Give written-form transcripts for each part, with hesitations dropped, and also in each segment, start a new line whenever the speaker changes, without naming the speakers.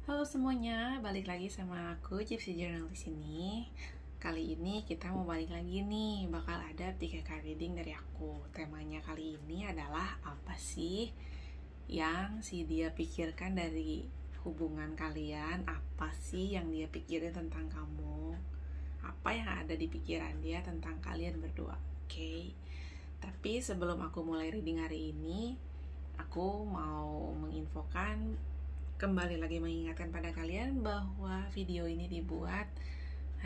Halo semuanya, balik lagi sama aku Gypsy Journal di sini. Kali ini kita mau balik lagi nih, bakal ada 3 card reading dari aku. Temanya kali ini adalah apa sih yang si dia pikirkan dari hubungan kalian? Apa sih yang dia pikirin tentang kamu? Apa yang ada di pikiran dia tentang kalian berdua? Oke. Tapi sebelum aku mulai reading hari ini, aku mau menginfokan, kembali lagi mengingatkan pada kalian bahwa video ini dibuat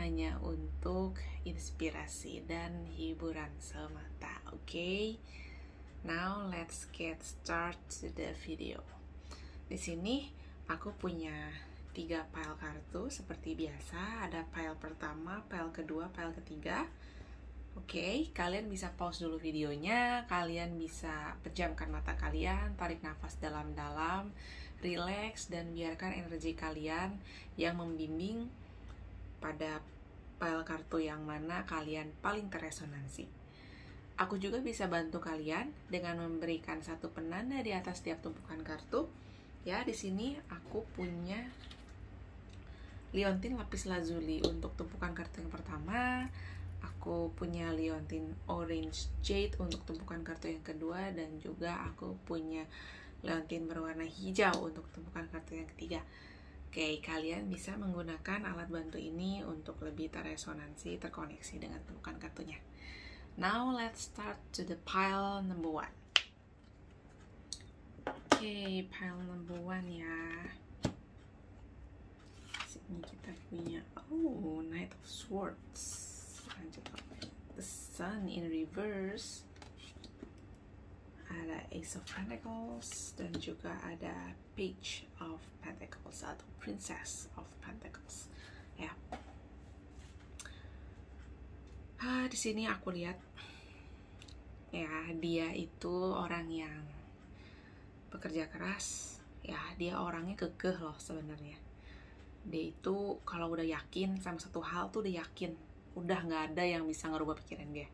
hanya untuk inspirasi dan hiburan semata. Oke? Now let's get start to the video. Di sini aku punya 3 pile kartu seperti biasa. Ada pile pertama, pile kedua, pile ketiga. Oke, kalian bisa pause dulu videonya, kalian bisa pejamkan mata kalian, tarik nafas dalam-dalam, relax, dan biarkan energi kalian yang membimbing pada pile kartu yang mana kalian paling terresonansi. Aku juga bisa bantu kalian dengan memberikan satu penanda di atas setiap tumpukan kartu. Ya, di sini aku punya liontin lapis lazuli untuk tumpukan kartu yang pertama. Aku punya liontin orange jade untuk tumpukan kartu yang kedua, dan juga aku punya liontin berwarna hijau untuk tumpukan kartu yang ketiga. Oke, kalian bisa menggunakan alat bantu ini untuk lebih terresonansi, terkoneksi dengan tumpukan kartunya. Now let's start to the pile number 1. Oke, pile number 1 ya. Sini kita punya Knight of Swords. Lanjut, the Sun in reverse, ada Ace of Pentacles, dan juga ada Page of Pentacles atau Princess of Pentacles. Ya. Di sini aku lihat ya, dia itu orang yang bekerja keras. Ya, dia orangnya kekeh loh sebenarnya. Dia itu kalau udah yakin sama satu hal tuh udah yakin, udah nggak ada yang bisa ngerubah pikiran dia.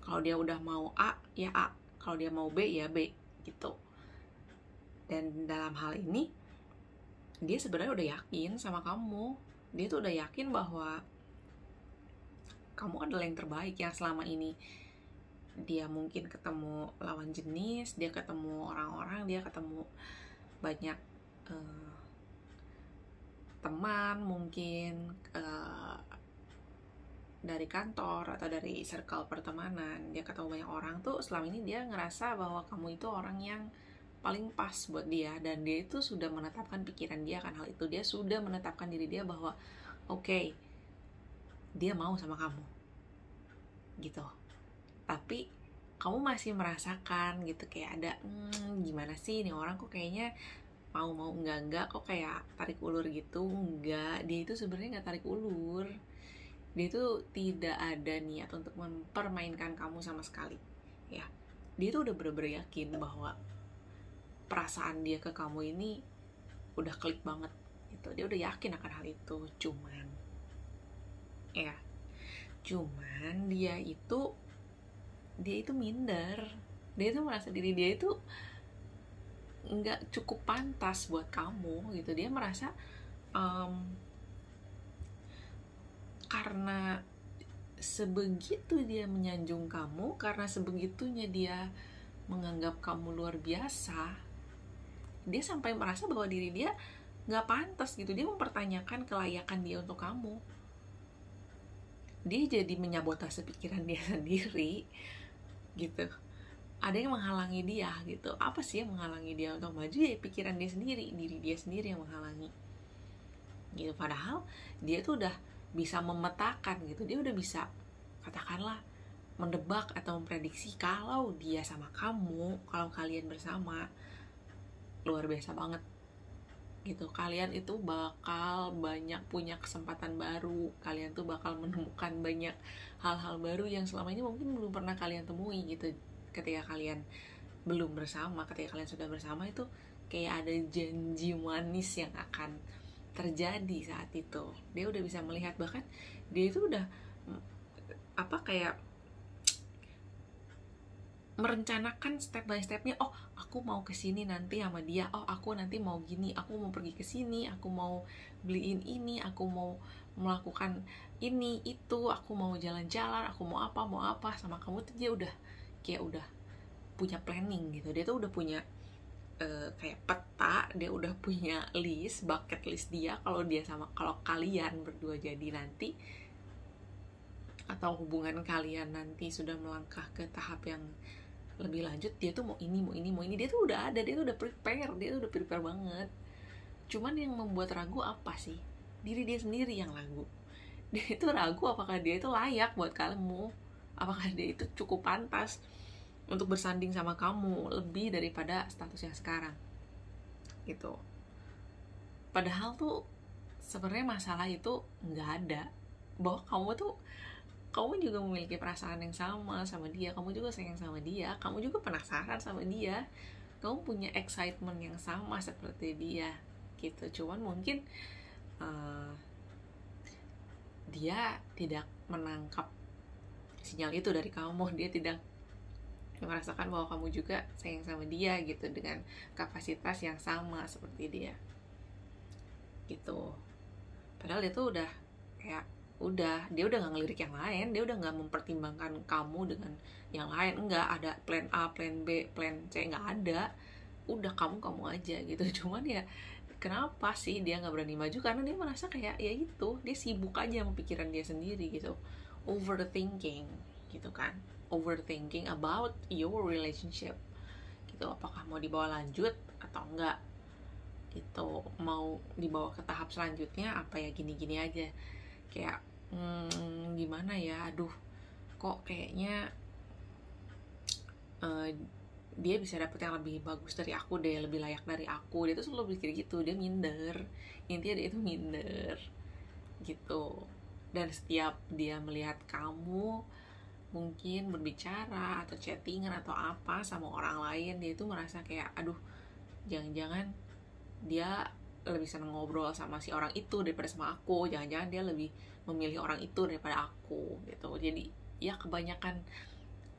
Kalau dia udah mau A, ya A. Kalau dia mau B, ya B, gitu. Dan dalam hal ini, dia sebenarnya udah yakin sama kamu. Dia tuh udah yakin bahwa kamu adalah yang terbaik. Yang selama ini dia mungkin ketemu lawan jenis, dia ketemu orang-orang, dia ketemu banyak teman, mungkin dari kantor atau dari circle pertemanan, dia ketemu banyak orang tuh. Selama ini dia ngerasa bahwa kamu itu orang yang paling pas buat dia, dan dia itu sudah menetapkan pikiran dia akan hal itu. Dia sudah menetapkan diri dia bahwa oke, dia mau sama kamu gitu. Tapi kamu masih merasakan gitu, kayak ada gimana sih ini orang kok kayaknya mau enggak kok, kayak tarik ulur gitu. Enggak, dia itu sebenarnya nggak tarik ulur. Dia itu tidak ada niat untuk mempermainkan kamu sama sekali. Ya, dia itu udah bener-bener yakin bahwa perasaan dia ke kamu ini udah klik banget gitu. Dia udah yakin akan hal itu. Cuman dia itu minder. Dia itu merasa diri dia itu nggak cukup pantas buat kamu gitu. Dia merasa karena sebegitu dia menyanjung kamu, karena sebegitunya dia menganggap kamu luar biasa, dia sampai merasa bahwa diri dia nggak pantas gitu. Dia mempertanyakan kelayakan dia untuk kamu. Dia jadi menyabotase pikiran dia sendiri gitu. Ada yang menghalangi dia gitu. Apa sih yang menghalangi dia untuk maju? Ya pikiran dia sendiri, diri dia sendiri yang menghalangi gitu. Padahal dia tuh udah bisa memetakan gitu. Dia udah bisa, katakanlah, mendebak atau memprediksi kalau dia sama kamu, kalau kalian bersama, luar biasa banget gitu. Kalian itu bakal banyak punya kesempatan baru. Kalian tuh bakal menemukan banyak hal-hal baru yang selama ini mungkin belum pernah kalian temui gitu. Ketika kalian belum bersama, ketika kalian sudah bersama, itu kayak ada janji manis yang akan terjadi saat itu. Dia udah bisa melihat, bahkan dia itu udah kayak merencanakan step by stepnya. Oh, aku mau kesini nanti sama dia, oh aku nanti mau gini, aku mau pergi ke sini, aku mau beliin ini, aku mau melakukan ini itu, aku mau jalan-jalan, aku mau apa sama kamu. Tuh dia udah kayak udah punya planning gitu. Dia tuh udah punya kayak peta, dia udah punya list, bucket list dia kalau kalian berdua jadi nanti, atau hubungan kalian nanti sudah melangkah ke tahap yang lebih lanjut, dia tuh mau ini, dia tuh udah ada, dia tuh udah prepare banget. Cuman yang membuat ragu apa sih? Diri dia sendiri yang ragu. Dia itu ragu apakah dia itu layak buat kamu, apakah dia itu cukup pantas untuk bersanding sama kamu lebih daripada status yang sekarang gitu. Padahal tuh sebenarnya masalah itu nggak ada, bahwa kamu juga memiliki perasaan yang sama dia, kamu juga sayang sama dia, kamu juga penasaran sama dia, kamu punya excitement yang sama seperti dia gitu. Cuman mungkin dia tidak menangkap sinyal itu dari kamu, dia tidak merasakan bahwa kamu juga sayang sama dia gitu, dengan kapasitas yang sama seperti dia gitu. Padahal dia tuh udah kayak dia udah nggak ngelirik yang lain, dia udah nggak mempertimbangkan kamu dengan yang lain, nggak ada plan A, plan B, plan C, nggak ada, udah kamu aja gitu. Cuman ya kenapa sih dia nggak berani maju? Karena dia merasa kayak ya itu, dia sibuk aja sama pikiran dia sendiri gitu, overthinking gitu kan, overthinking about your relationship gitu, apakah mau dibawa lanjut atau enggak gitu, mau dibawa ke tahap selanjutnya apa ya, gini-gini aja kayak gimana ya, aduh kok kayaknya dia bisa dapet yang lebih bagus dari aku deh, lebih layak dari aku. Dia tuh selalu pikir gitu, dia minder, intinya dia itu minder gitu. Dan setiap dia melihat kamu mungkin berbicara atau chattingan atau apa sama orang lain, dia itu merasa kayak aduh, jangan-jangan dia lebih seneng ngobrol sama si orang itu daripada sama aku, jangan-jangan dia lebih memilih orang itu daripada aku gitu. Jadi ya kebanyakan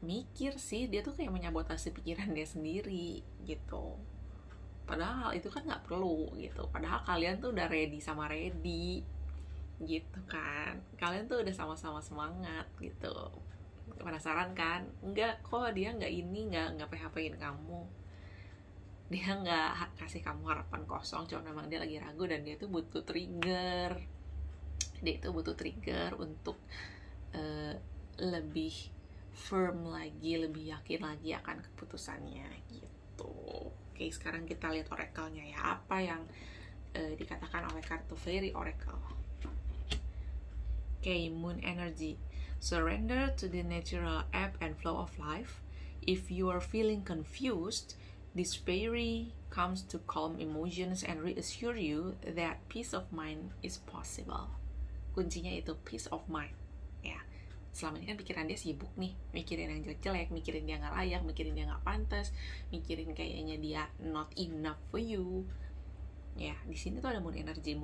mikir sih, dia tuh kayak menyabotase pikiran dia sendiri gitu. Padahal itu kan nggak perlu gitu, padahal kalian tuh udah ready gitu kan, kalian tuh udah sama-sama semangat gitu. Penasaran kan? Enggak kok, dia nggak PHP-in kamu, dia nggak kasih kamu harapan kosong, cuma memang dia lagi ragu dan dia tuh butuh trigger. Dia itu butuh trigger untuk lebih firm lagi, lebih yakin lagi akan keputusannya gitu. Oke, sekarang kita lihat oracle-nya ya, apa yang dikatakan oleh kartu Fairy Oracle. Oke, Moon Energy. Surrender to the natural ebb and flow of life. If you are feeling confused, this fairy comes to calm emotions and reassure you that peace of mind is possible. Kuncinya itu peace of mind ya. Selama ini kan pikiran dia sibuk nih, mikirin yang jelek-jelek, mikirin dia nggak layak, mikirin dia nggak pantas, mikirin kayaknya dia not enough for you ya. Di sini tuh ada moon energy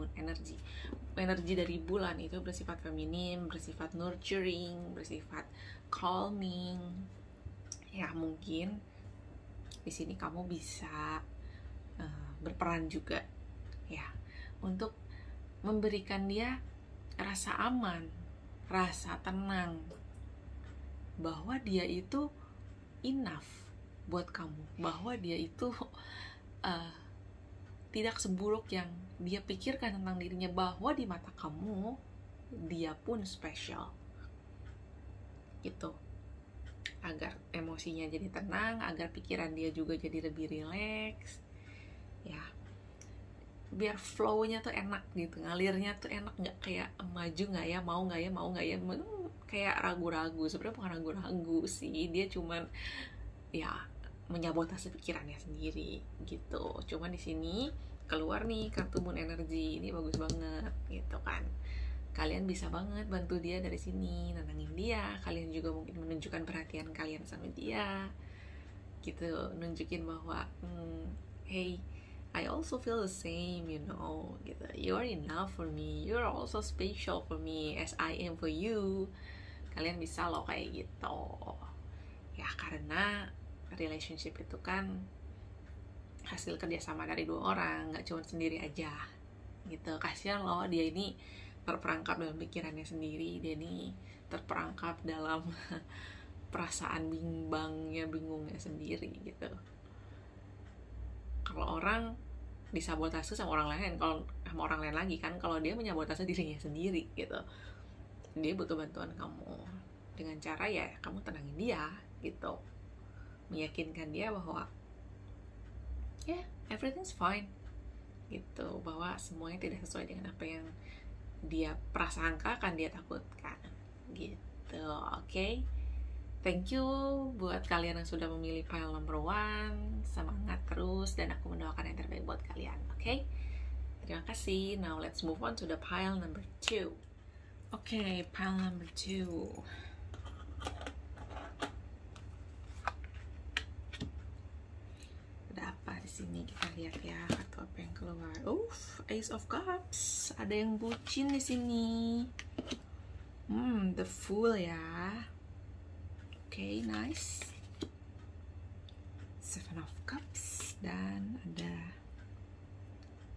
energi dari bulan itu bersifat feminim, bersifat nurturing, bersifat calming ya. Mungkin di sini kamu bisa berperan juga ya untuk memberikan dia rasa aman, rasa tenang, bahwa dia itu enough buat kamu, bahwa dia itu tidak seburuk yang dia pikirkan tentang dirinya, bahwa di mata kamu dia pun spesial gitu. Agar emosinya jadi tenang, agar pikiran dia juga jadi lebih rileks ya, biar flow-nya tuh enak gitu, ngalirnya tuh enak, nggak kayak maju nggak ya, mau nggak ya, kayak ragu-ragu. Sebenarnya bukan ragu-ragu sih, dia cuman ya menyabotase pikirannya sendiri gitu. Cuman di sini keluar nih kartu moon energy ini, bagus banget gitu kan. Kalian bisa banget bantu dia dari sini, nenangin dia. Kalian juga mungkin menunjukkan perhatian kalian sama dia gitu, nunjukin bahwa hey, I also feel the same, you know, gitu. You're enough for me, you're also special for me as I am for you. Kalian bisa loh kayak gitu ya, karena relationship itu kan hasil kerjasama dari dua orang, nggak cuma sendiri aja gitu. Kasihan loh, dia ini terperangkap dalam pikirannya sendiri, dia ini terperangkap dalam perasaan bingungnya sendiri gitu. Kalau orang disabotase sama orang lain, kalau sama orang lain lagi kan, kalau dia menyabotase dirinya sendiri gitu. Dia butuh bantuan kamu dengan cara ya kamu tenangin dia gitu, meyakinkan dia bahwa ya everything's fine gitu, bahwa semuanya tidak sesuai dengan apa yang dia prasangkakan, dia takutkan gitu. Oke? Thank you buat kalian yang sudah memilih pile number 1. Semangat terus, dan aku mendoakan yang terbaik buat kalian. Oke? Terima kasih. Now let's move on to the pile number 2. Oke, pile number 2. Ada apa di sini? Kita lihat ya, kartu apa yang keluar. Ace of Cups. Ada yang bucin di sini. The Fool ya. Oke, nice. Seven of Cups, dan ada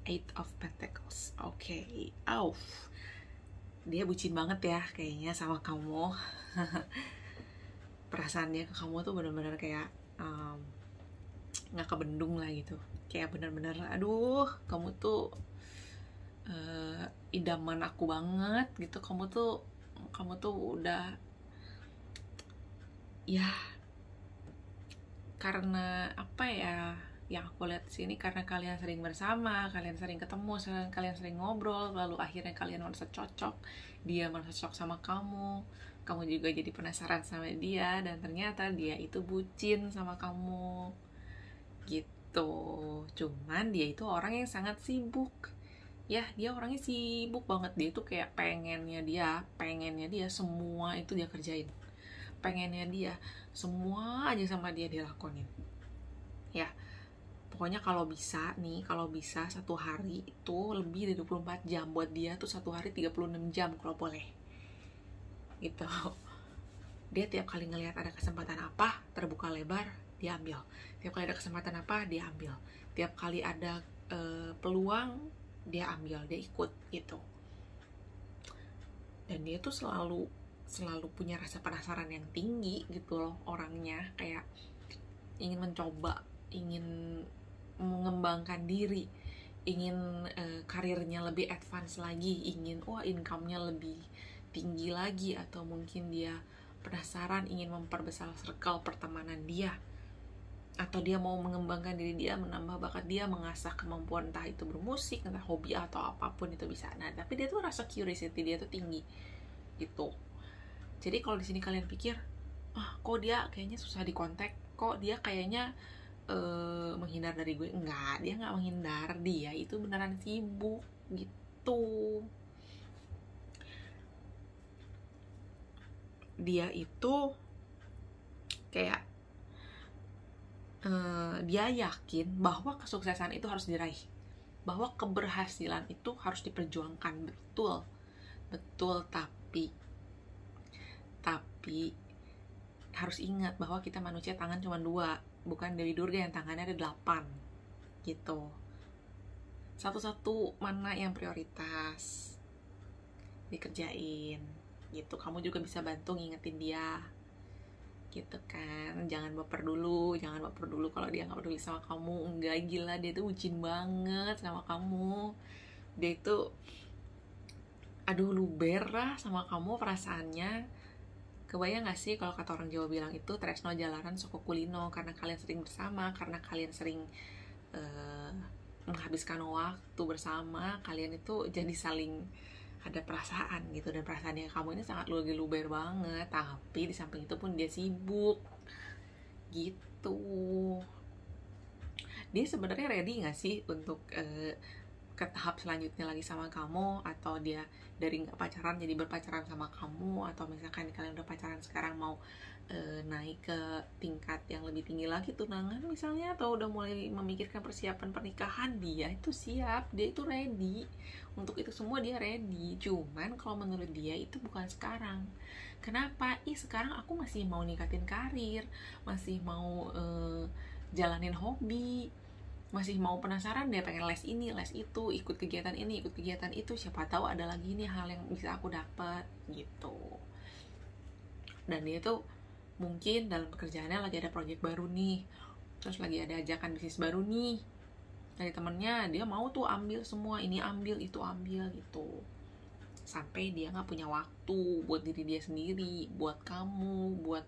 Eight of Pentacles. Oke. Dia bucin banget ya kayaknya sama kamu. Perasaannya ke kamu tuh bener-bener kayak nggak kebendung lah gitu. Kayak bener-bener, aduh, kamu tuh idaman aku banget gitu. Kamu tuh udah, ya karena apa ya, yang aku lihat sini, karena kalian sering bersama, kalian sering ketemu, kalian sering ngobrol, lalu akhirnya kalian merasa cocok, dia merasa cocok sama kamu juga jadi penasaran sama dia, dan ternyata dia itu bucin sama kamu gitu. Cuman dia itu orang yang sangat sibuk ya, dia orangnya sibuk banget. Dia tuh kayak pengennya dia semua itu dia kerjain, pengennya dia semua aja sama dia lakonin ya. Pokoknya kalau bisa satu hari itu lebih dari 24 jam buat dia tuh, satu hari 36 jam kalau boleh gitu. Dia tiap kali ngelihat ada kesempatan apa terbuka lebar, dia ambil. Tiap kali ada kesempatan apa, dia ambil. Tiap kali ada peluang, dia ambil, dia ikut gitu. Dan dia tuh selalu punya rasa penasaran yang tinggi gitu loh orangnya, kayak ingin mencoba, ingin mengembangkan diri, ingin karirnya lebih advance lagi, ingin income-nya lebih tinggi lagi, atau mungkin dia penasaran ingin memperbesar circle pertemanan dia, atau dia mau mengembangkan diri dia, menambah bakat dia, mengasah kemampuan, entah itu bermusik, entah hobi atau apapun itu bisa. Nah, tapi dia tuh rasa curiosity dia tuh tinggi gitu. Jadi kalau di sini kalian pikir, kok dia kayaknya susah dikontak, kok dia kayaknya menghindar dari gue, enggak, dia nggak menghindar, dia itu beneran sibuk gitu. Dia itu kayak dia yakin bahwa kesuksesan itu harus diraih, bahwa keberhasilan itu harus diperjuangkan, betul, tapi harus ingat bahwa kita manusia tangan cuma 2, bukan Dewi Durga yang tangannya ada 8 gitu. Satu-satu mana yang prioritas dikerjain gitu. Kamu juga bisa bantu ngingetin dia gitu kan. Jangan baper dulu kalau dia nggak peduli sama kamu. Enggak, gila, dia tuh bucin banget sama kamu. Dia itu luber lah sama kamu perasaannya. Kebayang gak sih kalau kata orang Jawa bilang itu tresno jalanan soko kulino, karena kalian sering bersama, karena kalian sering menghabiskan waktu bersama, kalian itu jadi saling ada perasaan gitu. Dan perasaannya kamu ini sangat luber banget, tapi di samping itu pun dia sibuk gitu. Dia sebenarnya ready gak sih untuk ke tahap selanjutnya lagi sama kamu, atau dia dari nggak pacaran jadi berpacaran sama kamu, atau misalkan kalian udah pacaran sekarang mau naik ke tingkat yang lebih tinggi lagi, tunangan misalnya, atau udah mulai memikirkan persiapan pernikahan, dia itu siap, dia itu ready untuk itu semua, dia ready. Cuman kalau menurut dia itu bukan sekarang. Kenapa? Sekarang aku masih mau ningkatin karir, masih mau jalanin hobi, masih mau penasaran, dia pengen les ini, les itu, ikut kegiatan ini, ikut kegiatan itu, siapa tahu ada lagi nih hal yang bisa aku dapat gitu. Dan dia tuh mungkin dalam pekerjaannya lagi ada proyek baru nih, terus lagi ada ajakan bisnis baru nih dari temennya, dia mau tuh ambil semua, ini ambil, itu ambil gitu, sampai dia nggak punya waktu buat diri dia sendiri, buat kamu, buat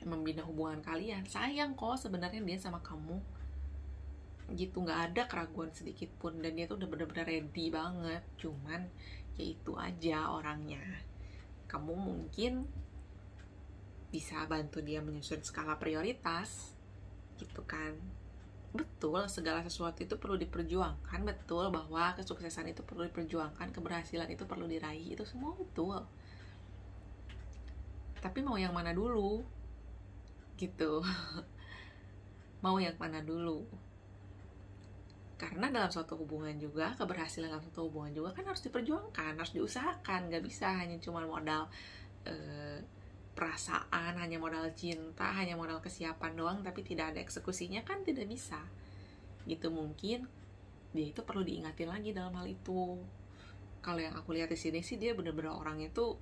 membina hubungan kalian. Sayang kok sebenarnya dia sama kamu gitu, nggak ada keraguan sedikit pun, dan dia tuh udah bener-bener ready banget. Cuman ya itu aja orangnya. Kamu mungkin bisa bantu dia menyusun skala prioritas gitu kan. Betul, segala sesuatu itu perlu diperjuangkan, betul bahwa kesuksesan itu perlu diperjuangkan, keberhasilan itu perlu diraih, itu semua betul. Tapi mau yang mana dulu gitu. Mau yang mana dulu? Karena dalam suatu hubungan juga, keberhasilan dalam suatu hubungan juga kan harus diperjuangkan, harus diusahakan. Gak bisa hanya cuma modal perasaan, hanya modal cinta, hanya modal kesiapan doang, tapi tidak ada eksekusinya, kan tidak bisa gitu. Mungkin dia itu perlu diingatin lagi dalam hal itu. Kalau yang aku lihat di sini sih, dia bener-bener orang itu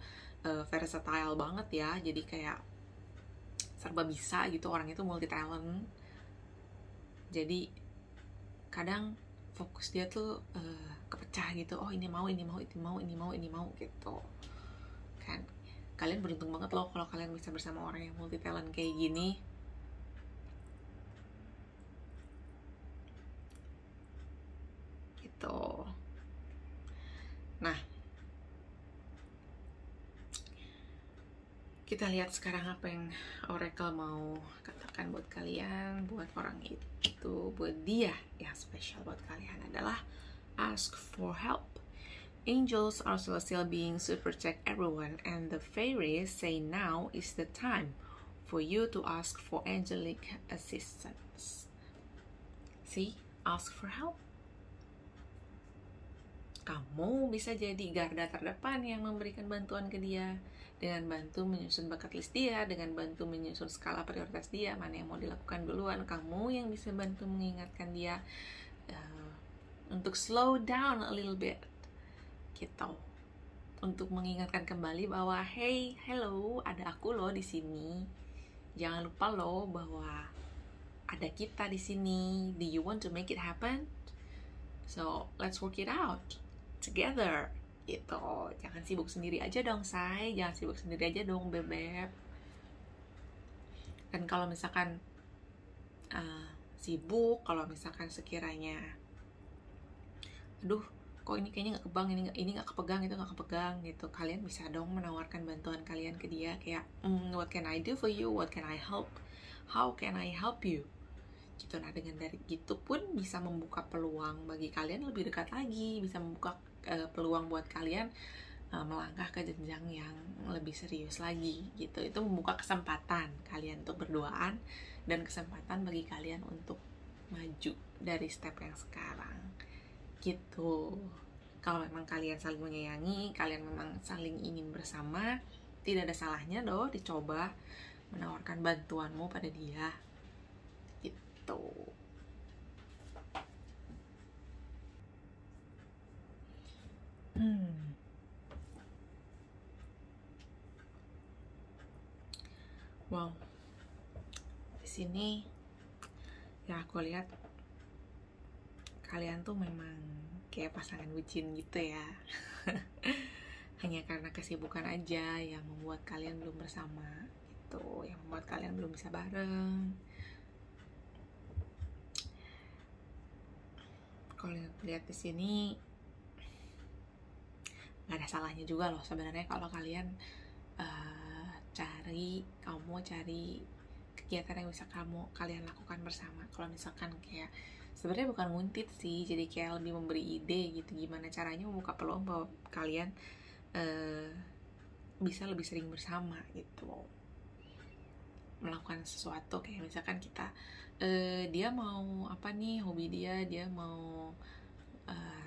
versatile banget ya, jadi kayak serba bisa gitu, orang itu multi talent. Jadi kadang fokus dia tuh kepecah gitu, oh ini mau, ini mau, ini mau, ini mau, ini mau gitu kan. Kalian beruntung banget loh kalau kalian bisa bersama orang yang multi talent kayak gini. Gitu. Nah, kita lihat sekarang apa yang Oracle mau katakan buat kalian, buat orang itu, buat dia yang spesial buat kalian adalah ask for help. Angels are celestial beings who protect everyone, and the fairies say now is the time for you to ask for angelic assistance. See, ask for help. Kamu bisa jadi garda terdepan yang memberikan bantuan ke dia, dengan bantu menyusun bucket list dia, dengan bantu menyusun skala prioritas dia, mana yang mau dilakukan duluan. Kamu yang bisa bantu mengingatkan dia untuk slow down a little bit gitu, untuk mengingatkan kembali bahwa hey, hello, ada aku loh di sini. Jangan lupa loh bahwa ada kita di sini. Do you want to make it happen? So let's work it out together gitu. Jangan sibuk sendiri aja dong, say. Jangan sibuk sendiri aja dong, bebek. Dan kalau misalkan sibuk, kalau misalkan sekiranya aduh kok ini kayaknya nggak kebang, ini nggak kepegang, itu nggak kepegang gitu, kalian bisa dong menawarkan bantuan kalian ke dia, kayak what can I do for you, what can I help, how can I help you gitu. Nah, dengan dari gitu pun bisa membuka peluang bagi kalian lebih dekat lagi, bisa membuka peluang buat kalian melangkah ke jenjang yang lebih serius lagi gitu. Itu membuka kesempatan kalian untuk berduaan, dan kesempatan bagi kalian untuk maju dari step yang sekarang gitu. Kalau memang kalian saling menyayangi, kalian memang saling ingin bersama, tidak ada salahnya loh dicoba menawarkan bantuanmu pada dia gitu. Wow, di sini ya aku lihat kalian tuh memang kayak pasangan bucin gitu ya. Hanya karena kesibukan aja yang membuat kalian belum bersama gitu, yang membuat kalian belum bisa bareng. Kalau lihat di sini nggak ada salahnya juga loh sebenarnya kalau kalian cari kegiatan yang bisa kalian lakukan bersama. Kalau misalkan kayak sebenarnya bukan nguntit sih, jadi kayak lebih memberi ide gitu gimana caranya membuka peluang bahwa kalian bisa lebih sering bersama gitu, melakukan sesuatu. Kayak misalkan kita dia mau apa nih hobi dia mau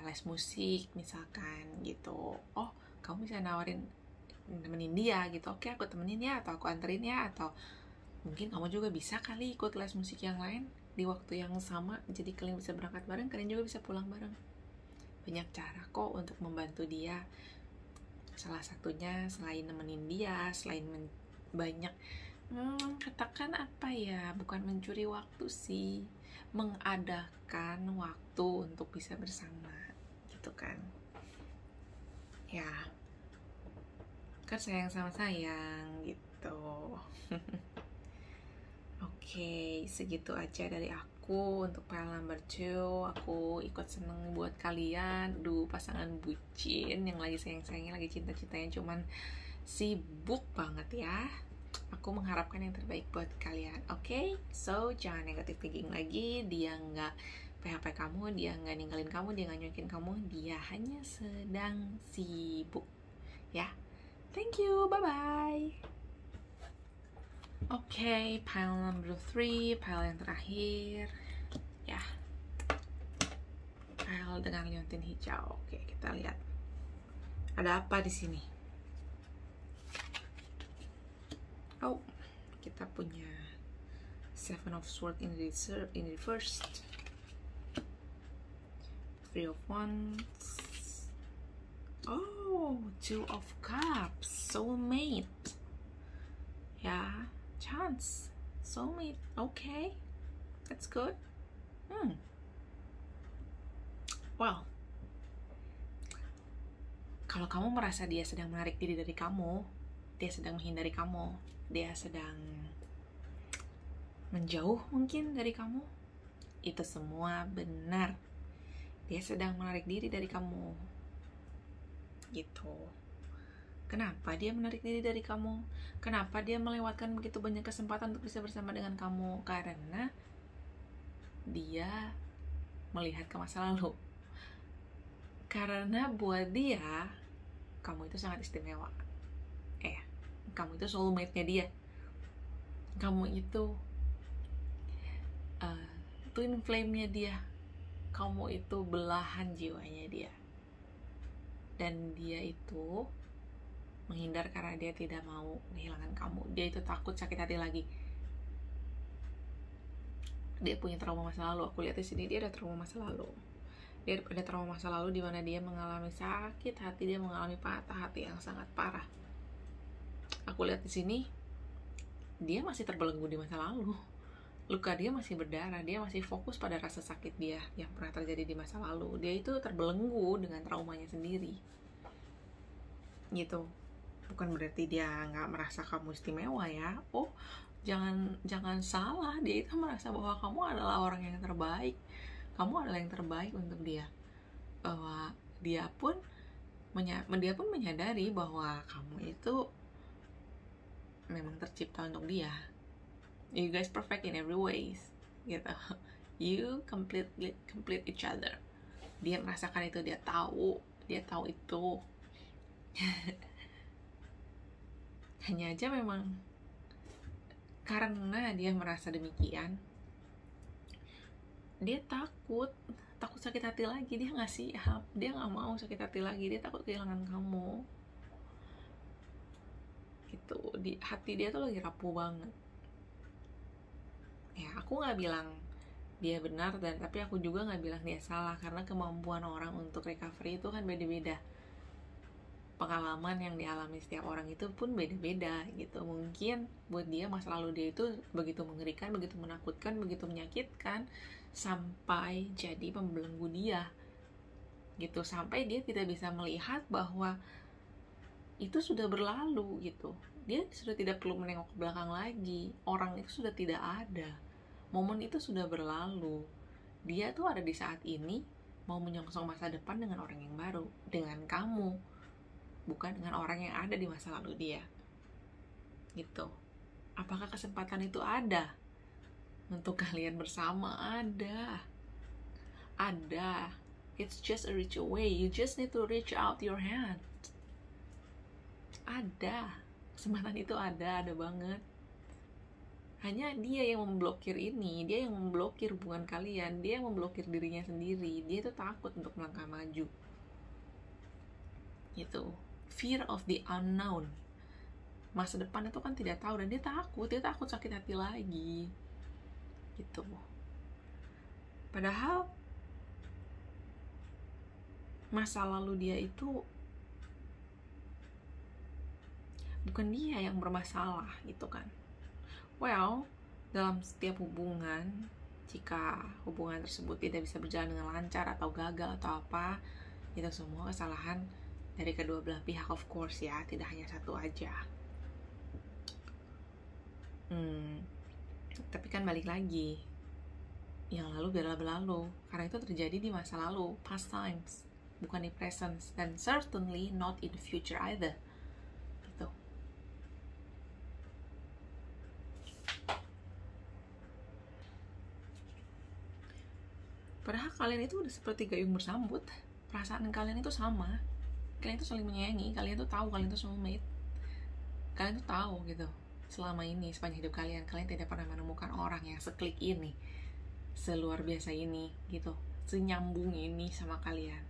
les musik misalkan gitu, oh kamu bisa nawarin temenin dia gitu, oke aku temenin ya, atau aku anterin ya, atau mungkin kamu juga bisa kali ikut les musik yang lain di waktu yang sama, jadi kalian bisa berangkat bareng, kalian juga bisa pulang bareng. Banyak cara kok untuk membantu dia. Salah satunya selain nemenin dia, selain banyak katakan apa ya, bukan mencuri waktu sih, mengadakan waktu untuk bisa bersama gitu kan ya, kan sayang sama sayang gitu. Oke, segitu aja dari aku untuk file number 2. Aku ikut seneng buat kalian. Duh, pasangan bucin yang lagi sayang-sayangnya, lagi cinta-cintanya, cuman sibuk banget ya. Aku mengharapkan yang terbaik buat kalian. Oke? So, jangan negative thinking lagi. Dia nggak PHP kamu, dia nggak ninggalin kamu, dia nggak nyuekin kamu. Dia hanya sedang sibuk. Ya. Thank you. Bye-bye. Oke, pile number 3, pile yang terakhir. Ya. Pile dengan liontin hijau. Oke, kita lihat. Ada apa di sini? Oh, kita punya Seven of Swords in the first. Three of Wands. Oh, Two of Cups. Soulmate. Ya, chance. Soulmate. Okay. That's good. Well, kalau kamu merasa dia sedang menarik diri dari kamu, dia sedang menghindari kamu, dia sedang menjauh mungkin dari kamu, itu semua benar. Dia sedang menarik diri dari kamu gitu. Kenapa dia menarik diri dari kamu? Kenapa dia melewatkan begitu banyak kesempatan untuk bisa bersama dengan kamu? Karena dia melihat ke masa lalu. Karena buat dia, kamu itu sangat istimewa. Kamu itu soulmate-nya dia. Kamu itu twin flame-nya dia. Kamu itu belahan jiwanya dia. Dan dia itu menghindar karena dia tidak mau kehilangan kamu. Dia itu takut sakit hati lagi. Dia punya trauma masa lalu. Aku lihat di sini dia ada trauma masa lalu. Dia ada trauma masa lalu di mana dia mengalami sakit hati, dia mengalami patah hati yang sangat parah. Aku lihat di sini dia masih terbelenggu di masa lalu. Luka dia masih berdarah, dia masih fokus pada rasa sakit dia yang pernah terjadi di masa lalu. Dia itu terbelenggu dengan traumanya sendiri. Gitu. Bukan berarti dia nggak merasa kamu istimewa ya. Oh, jangan salah, dia itu merasa bahwa kamu adalah orang yang terbaik. Kamu adalah yang terbaik untuk dia. Bahwa dia pun menyadari bahwa kamu itu memang tercipta untuk dia. You guys perfect in every ways, gitu. You complete each other. Dia merasakan itu, dia tahu itu. Hanya aja memang karena dia merasa demikian, dia takut sakit hati lagi. Dia nggak siap, dia nggak mau sakit hati lagi, dia takut kehilangan kamu gitu. Di hati dia tuh lagi rapuh banget ya. Aku nggak bilang dia benar, dan tapi aku juga nggak bilang dia salah, karena kemampuan orang untuk recovery itu kan beda-beda. Pengalaman yang dialami setiap orang itu pun beda-beda gitu. Mungkin buat dia masa lalu dia itu begitu mengerikan, begitu menakutkan, begitu menyakitkan, sampai jadi membelenggu dia gitu, sampai dia tidak bisa melihat bahwa itu sudah berlalu gitu. Dia sudah tidak perlu menengok ke belakang lagi. Orang itu sudah tidak ada, momen itu sudah berlalu. Dia tuh ada di saat ini, mau menyongsong masa depan dengan orang yang baru, dengan kamu, bukan dengan orang yang ada di masa lalu dia gitu. Apakah kesempatan itu ada untuk kalian bersama? Ada. ada. It's just a reach away. You just need to reach out your hand. Ada. Kesempatan itu ada banget. Hanya dia yang memblokir ini, dia yang memblokir hubungan kalian, dia yang memblokir dirinya sendiri. Dia tuh takut untuk melangkah maju. Gitu. Fear of the unknown. Masa depan itu kan tidak tahu, dan dia takut sakit hati lagi. Gitu. Padahal masa lalu dia itu bukan dia yang bermasalah gitu kan. Well, dalam setiap hubungan, jika hubungan tersebut tidak bisa berjalan dengan lancar atau gagal atau apa, itu semua kesalahan dari kedua belah pihak, of course ya, tidak hanya satu aja. Tapi kan balik lagi, yang lalu biarlah berlalu, karena itu terjadi di masa lalu, past times, bukan di present, dan certainly not in the future either. Gitu. Padahal kalian itu udah seperti gayung bersambut. Perasaan kalian itu sama. Kalian itu saling menyayangi, kalian itu tahu kalian itu soulmate. Kalian itu tahu gitu. Selama ini, sepanjang hidup kalian tidak pernah menemukan orang yang seklik ini, seluar biasa ini gitu, senyambung ini sama kalian.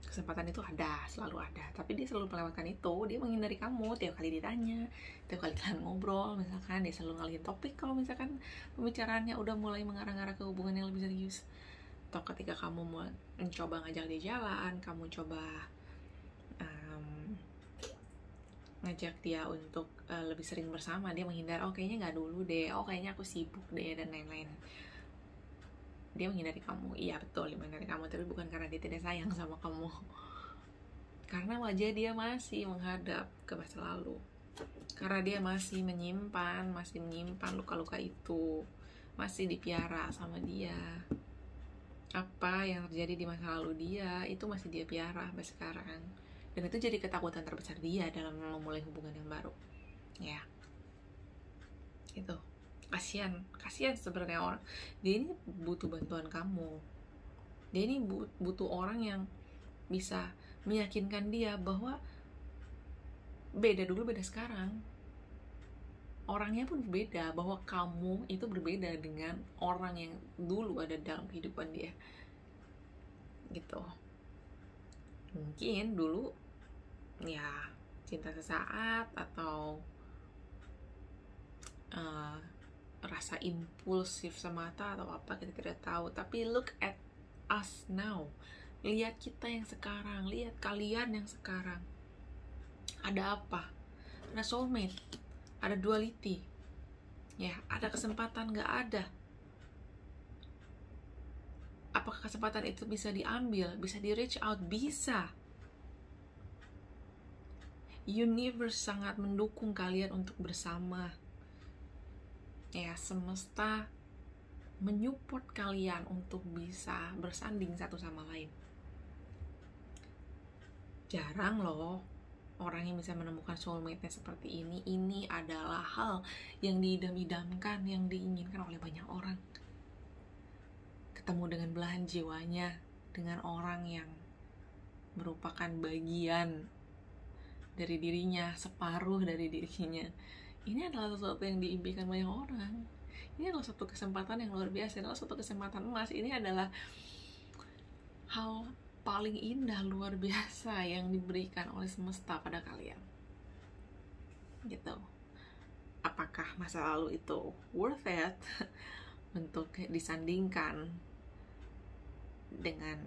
Kesempatan itu ada, selalu ada, tapi dia selalu melewatkan itu. Dia menghindari kamu tiap kali ditanya, tiap kali kalian ngobrol misalkan, dia selalu ngalihin topik kalau misalkan pembicaraannya udah mulai mengarah-ngarah ke hubungan yang lebih serius. Atau ketika kamu mau mencoba ngajak dia jalan, kamu coba ngajak dia untuk lebih sering bersama, dia menghindar. Oh kayaknya nggak dulu deh, oh kayaknya aku sibuk deh, dan lain-lain. Dia menghindari kamu. Iya betul, dia menghindari kamu, tapi bukan karena dia tidak sayang sama kamu, karena wajah dia masih menghadap ke masa lalu, karena dia masih menyimpan luka-luka itu, masih dipiara sama dia. Apa yang terjadi di masa lalu dia itu masih dia piara sampai sekarang. Dan itu jadi ketakutan terbesar dia dalam memulai hubungan yang baru. Ya. Itu. Kasihan sebenarnya orang. Dia ini butuh bantuan kamu. Dia ini butuh orang yang bisa meyakinkan dia bahwa beda dulu, beda sekarang. Orangnya pun berbeda, bahwa kamu itu berbeda dengan orang yang dulu ada dalam kehidupan dia. Gitu. Mungkin dulu ya cinta sesaat atau rasa impulsif semata atau apa, kita tidak tahu. Tapi look at us now. Lihat kita yang sekarang, lihat kalian yang sekarang. Ada apa? Ada soulmate, ada duality. Ya, ada kesempatan, nggak ada. Apakah kesempatan itu bisa diambil, bisa di reach out? Bisa. Universe sangat mendukung kalian untuk bersama. Ya, semesta menyupport kalian untuk bisa bersanding satu sama lain. Jarang loh orang yang bisa menemukan soulmate-nya seperti ini. Ini adalah hal yang diidam-idamkan, yang diinginkan oleh banyak orang. Ketemu dengan belahan jiwanya, dengan orang yang merupakan bagian dari dirinya, separuh dari dirinya. Ini adalah sesuatu yang diimpikan banyak orang. Ini adalah suatu kesempatan yang luar biasa, adalah suatu kesempatan emas. Ini adalah hal paling indah, luar biasa yang diberikan oleh semesta pada kalian. Gitu. Apakah masa lalu itu worth it untuk disandingkan dengan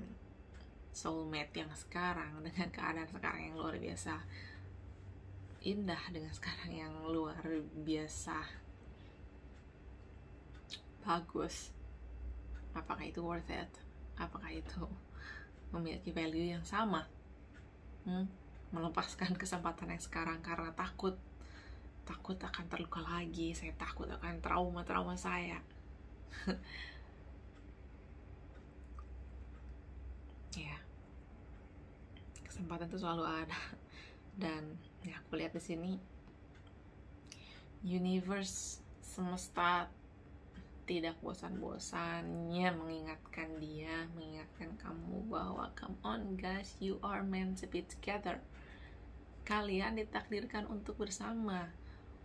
soulmate yang sekarang, dengan keadaan sekarang yang luar biasa indah, dengan sekarang yang luar biasa bagus? Apakah itu worth it? Apakah itu memiliki value yang sama? Melepaskan kesempatan yang sekarang karena takut akan terluka lagi, saya takut akan trauma saya. Ya, kesempatan itu selalu ada. Dan ya, aku lihat di sini universe, semesta tidak bosan-bosannya mengingatkan kamu bahwa come on guys, you are meant to be together. Kalian ditakdirkan untuk bersama.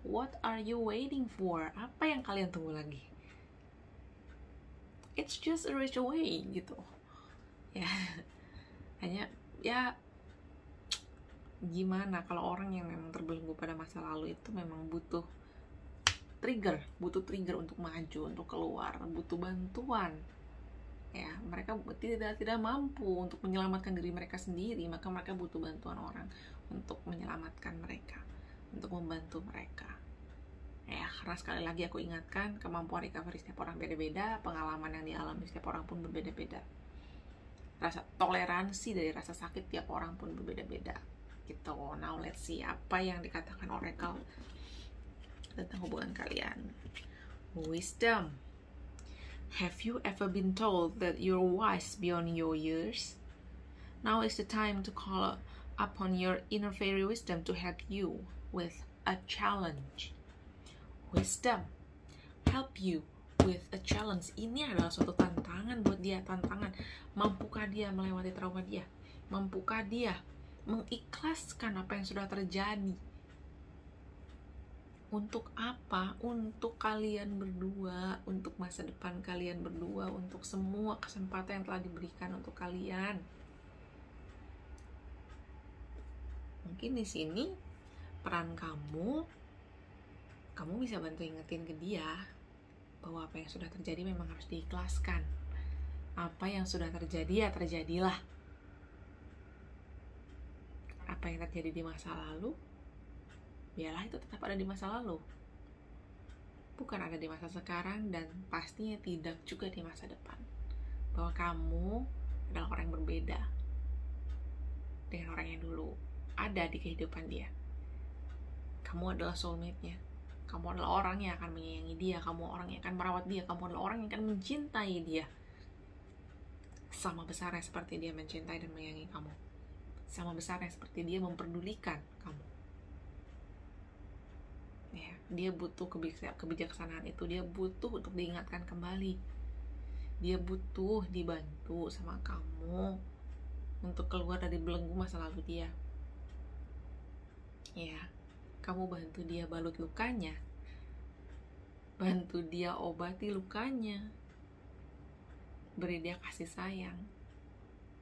What are you waiting for? Apa yang kalian tunggu lagi? It's just a reach away gitu. Ya, hanya ya gimana kalau orang yang memang terbelenggu pada masa lalu itu memang butuh trigger untuk maju, untuk keluar, butuh bantuan. Ya, mereka tidak mampu untuk menyelamatkan diri mereka sendiri, maka mereka butuh bantuan orang untuk menyelamatkan mereka, untuk membantu mereka. Ya, karena sekali lagi aku ingatkan, kemampuan recovery setiap orang beda-beda, pengalaman yang dialami setiap orang pun berbeda-beda. Rasa toleransi dari rasa sakit tiap orang pun berbeda-beda. Gitu. Now let's see apa yang dikatakan Oracle tentang hubungan kalian. Wisdom. Have you ever been told that you're wise beyond your years? Now is the time to call upon your inner fairy wisdom to help you with a challenge. Wisdom help you with a challenge. Ini adalah suatu tantangan buat dia, tantangan. Mampukah dia melewati trauma dia? Mampukah dia mengikhlaskan apa yang sudah terjadi? Untuk apa? Untuk kalian berdua, untuk masa depan kalian berdua, untuk semua kesempatan yang telah diberikan untuk kalian. Mungkin di sini peran kamu bisa bantu ingetin ke dia bahwa apa yang sudah terjadi memang harus diikhlaskan. Apa yang sudah terjadi ya terjadilah. Apa yang terjadi di masa lalu, biarlah itu tetap ada di masa lalu. Bukan ada di masa sekarang dan pastinya tidak juga di masa depan. Bahwa kamu adalah orang yang berbeda dengan orang yang dulu ada di kehidupan dia. Kamu adalah soulmate-nya. Kamu adalah orang yang akan menyayangi dia. Kamu orang yang akan merawat dia. Kamu adalah orang yang akan mencintai dia. Sama besarnya seperti dia mencintai dan menyayangi kamu. Sama besarnya seperti dia memperdulikan kamu. Ya, dia butuh kebijaksanaan itu. Dia butuh untuk diingatkan kembali. Dia butuh dibantu sama kamu untuk keluar dari belenggu masa lalu dia. Ya, kamu bantu dia balut lukanya, bantu dia obati lukanya, beri dia kasih sayang,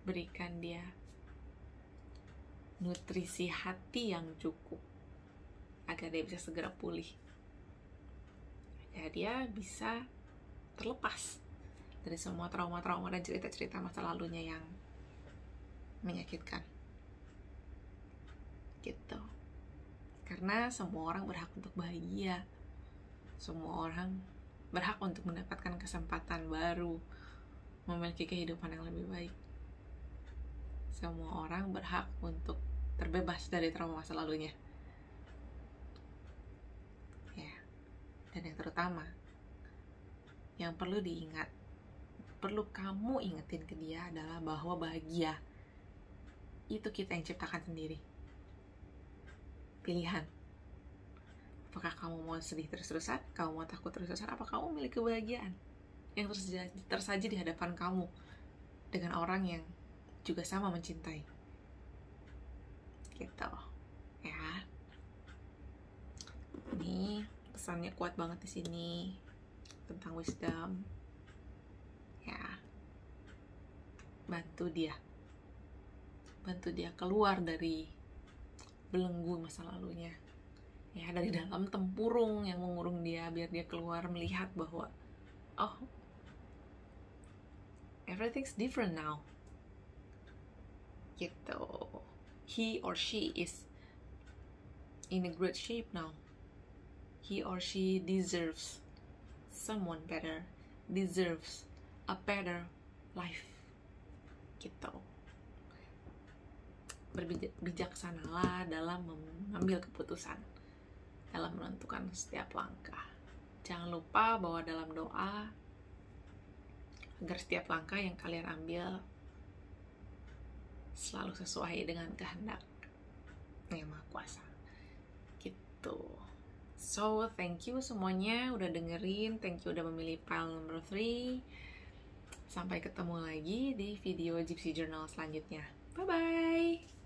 berikan dia nutrisi hati yang cukup agar dia bisa segera pulih, agar dia bisa terlepas dari semua trauma-trauma dan cerita-cerita masa lalunya yang menyakitkan gitu. Karena semua orang berhak untuk bahagia, semua orang berhak untuk mendapatkan kesempatan baru, memiliki kehidupan yang lebih baik. Semua orang berhak untuk terbebas dari trauma masa lalunya. Ya. Dan yang terutama, yang perlu diingat, perlu kamu ingetin ke dia adalah bahwa bahagia itu kita yang ciptakan sendiri. Pilihan. Apakah kamu mau sedih terus-terusan? Kamu mau takut terus-terusan? Apa kamu memiliki kebahagiaan yang tersaji di hadapan kamu dengan orang yang juga sama mencintai? Gitu. Ya. Ini pesannya kuat banget di sini tentang wisdom. Ya. Bantu dia keluar dari belenggu masa lalunya, ya, dari dalam tempurung yang mengurung dia, biar dia keluar melihat bahwa oh, everything's different now gitu. He or she is in a great shape now. He or she deserves someone better, deserves a better life gitu. Berbijaksanalah dalam mengambil keputusan, dalam menentukan setiap langkah. Jangan lupa bahwa dalam doa agar setiap langkah yang kalian ambil selalu sesuai dengan kehendak Yang Maha Kuasa gitu. So, thank you semuanya udah dengerin, thank you udah memilih file number 3. Sampai ketemu lagi di video Gypsy Journal selanjutnya. Bye-bye!